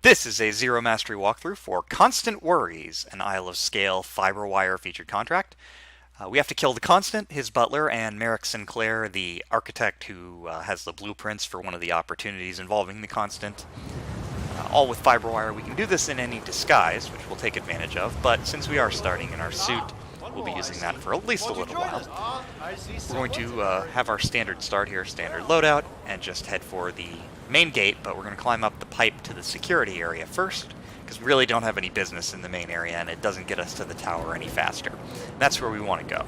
This is a Zero Mastery walkthrough for Constant Worries, an Isle of Scale Fiberwire featured contract. We have to kill the Constant, his butler, and Merrick Sinclair, the architect who has the blueprints for one of the opportunities involving the Constant. All with Fiberwire. We can do this in any disguise, which we'll take advantage of, but since we are starting in our suit, we'll be using that for at least a little while. We're going to have our standard start here, standard loadout, and just head for the main gate, but we're going to climb up the pipe to the security area first, because we really don't have any business in the main area, and it doesn't get us to the tower any faster. That's where we want to go.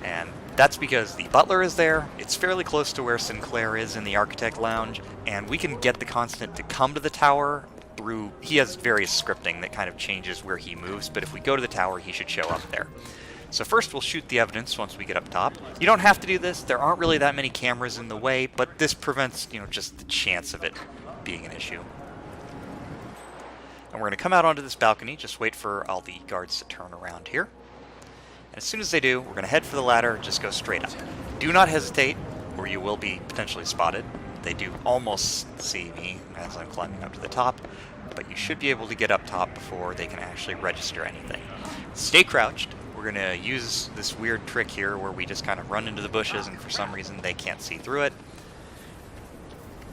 And that's because the butler is there, it's fairly close to where Sinclair is in the Architect Lounge, and we can get the Constant to come to the tower through... He has various scripting that kind of changes where he moves, but if we go to the tower, he should show up there. So first we'll shoot the evidence once we get up top. You don't have to do this, there aren't really that many cameras in the way, but this prevents, just the chance of it being an issue. And we're going to come out onto this balcony, just wait for all the guards to turn around here. And as soon as they do, we're going to head for the ladder and just go straight up. Do not hesitate, or you will be potentially spotted. They do almost see me as I'm climbing up to the top, but you should be able to get up top before they can actually register anything. Stay crouched. We're going to use this weird trick here where we just kind of run into the bushes and for some reason they can't see through it.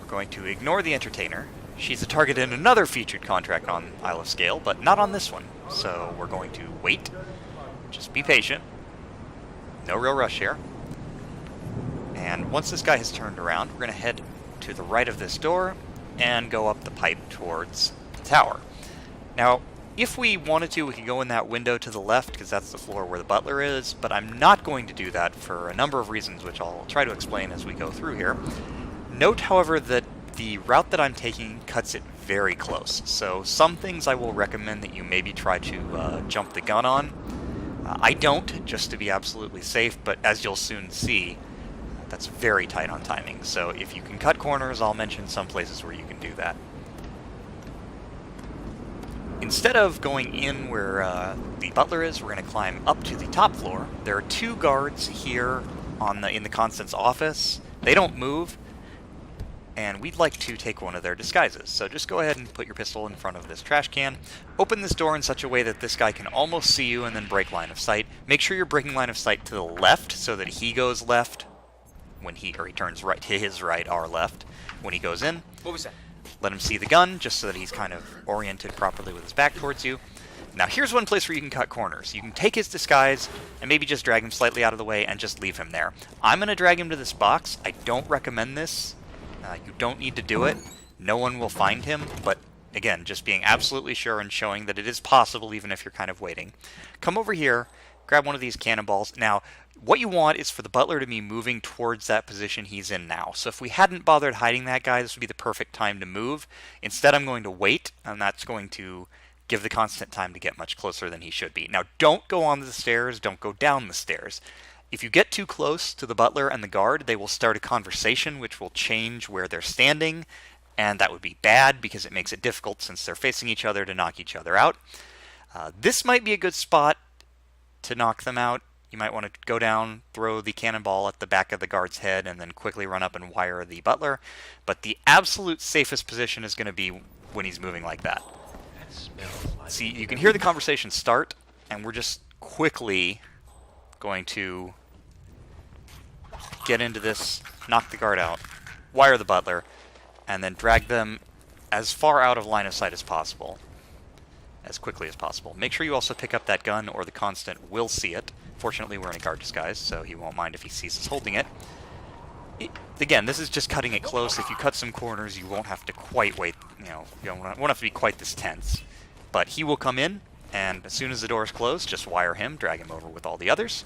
We're going to ignore the entertainer. She's a target in another featured contract on Isle of Scale, but not on this one. So we're going to wait. Just be patient. No real rush here. And once this guy has turned around, we're going to head to the right of this door and go up the pipe towards the tower. Now, if we wanted to, we could go in that window to the left, because that's the floor where the butler is, but I'm not going to do that for a number of reasons, which I'll try to explain as we go through here. Note, however, that the route that I'm taking cuts it very close, so some things I will recommend that you maybe try to jump the gun on. I don't, just to be absolutely safe, but as you'll soon see, that's very tight on timing, so if you can cut corners, I'll mention some places where you can do that. Instead of going in where the butler is, we're going to climb up to the top floor. There are two guards here in the Constant's office. They don't move, and we'd like to take one of their disguises. So just go ahead and put your pistol in front of this trash can. Open this door in such a way that this guy can almost see you and then break line of sight. Make sure you're breaking line of sight to the left so that he goes left when he turns right to his right, our left, when he goes in. What was that? Let him see the gun, just so that he's kind of oriented properly with his back towards you. Now here's one place where you can cut corners. You can take his disguise and maybe just drag him slightly out of the way and just leave him there. I'm going to drag him to this box. I don't recommend this. You don't need to do it. No one will find him, but again, just being absolutely sure and showing that it is possible even if you're kind of waiting. Come over here, grab one of these cannonballs. Now, what you want is for the butler to be moving towards that position he's in now. So if we hadn't bothered hiding that guy, this would be the perfect time to move. Instead, I'm going to wait, and that's going to give the Constant time to get much closer than he should be. Now, don't go on the stairs, don't go down the stairs. If you get too close to the butler and the guard, they will start a conversation which will change where they're standing, and that would be bad because it makes it difficult since they're facing each other to knock each other out. This might be a good spot to knock them out. You might want to go down, throw the cannonball at the back of the guard's head, and then quickly run up and wire the butler. But the absolute safest position is going to be when he's moving like that. See, you can hear the conversation start, and we're just quickly going to get into this, knock the guard out, wire the butler, and then drag them as far out of line of sight as possible, as quickly as possible. Make sure you also pick up that gun or the Constant will see it. Fortunately, we're in a guard disguise, so he won't mind if he sees us holding it. Again, this is just cutting it close. If you cut some corners, you won't have to quite wait, you won't have to be quite this tense. But he will come in, and as soon as the door is closed, just wire him, drag him over with all the others.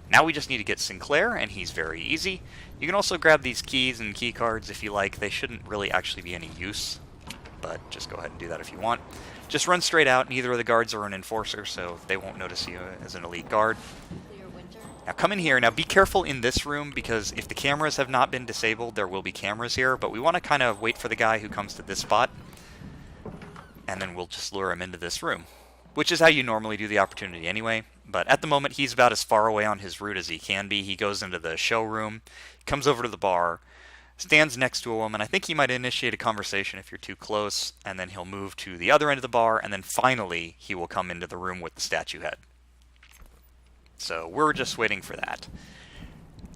Now we just need to get Sinclair, and he's very easy. You can also grab these keys and key cards if you like. They shouldn't really actually be any use, but just go ahead and do that if you want. Just run straight out. Neither of the guards are an enforcer, so they won't notice you as an elite guard. Now come in here. Now be careful in this room, because if the cameras have not been disabled, there will be cameras here, but we want to kind of wait for the guy who comes to this spot, and then we'll just lure him into this room, which is how you normally do the opportunity anyway. But at the moment, he's about as far away on his route as he can be. He goes into the showroom, comes over to the bar, stands next to a woman. I think he might initiate a conversation if you're too close, and then he'll move to the other end of the bar, and then finally he will come into the room with the statue head. So we're just waiting for that.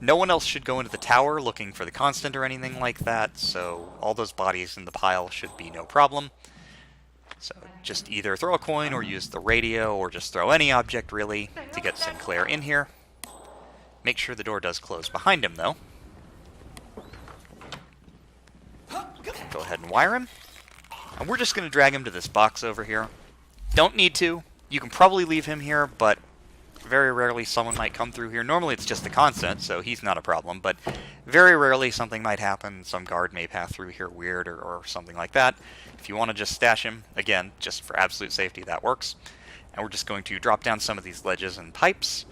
No one else should go into the tower looking for the constant or anything like that, so all those bodies in the pile should be no problem. So just either throw a coin or use the radio, or just throw any object really to get Sinclair in here. Make sure the door does close behind him though. Go ahead and wire him. And we're just going to drag him to this box over here. Don't need to. You can probably leave him here, but very rarely someone might come through here. Normally it's just the constant, so he's not a problem, but very rarely something might happen. Some guard may pass through here weird or something like that. If you want to just stash him, again, just for absolute safety, that works. And we're just going to drop down some of these ledges and pipes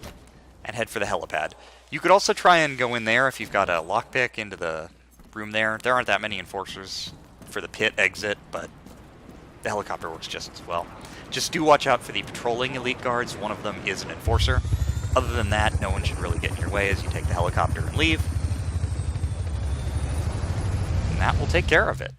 and head for the helipad. You could also try and go in there if you've got a lockpick into the room there. There aren't that many enforcers for the pit exit, but the helicopter works just as well. Just do watch out for the patrolling elite guards. One of them is an enforcer. Other than that, no one should really get in your way as you take the helicopter and leave. And that will take care of it.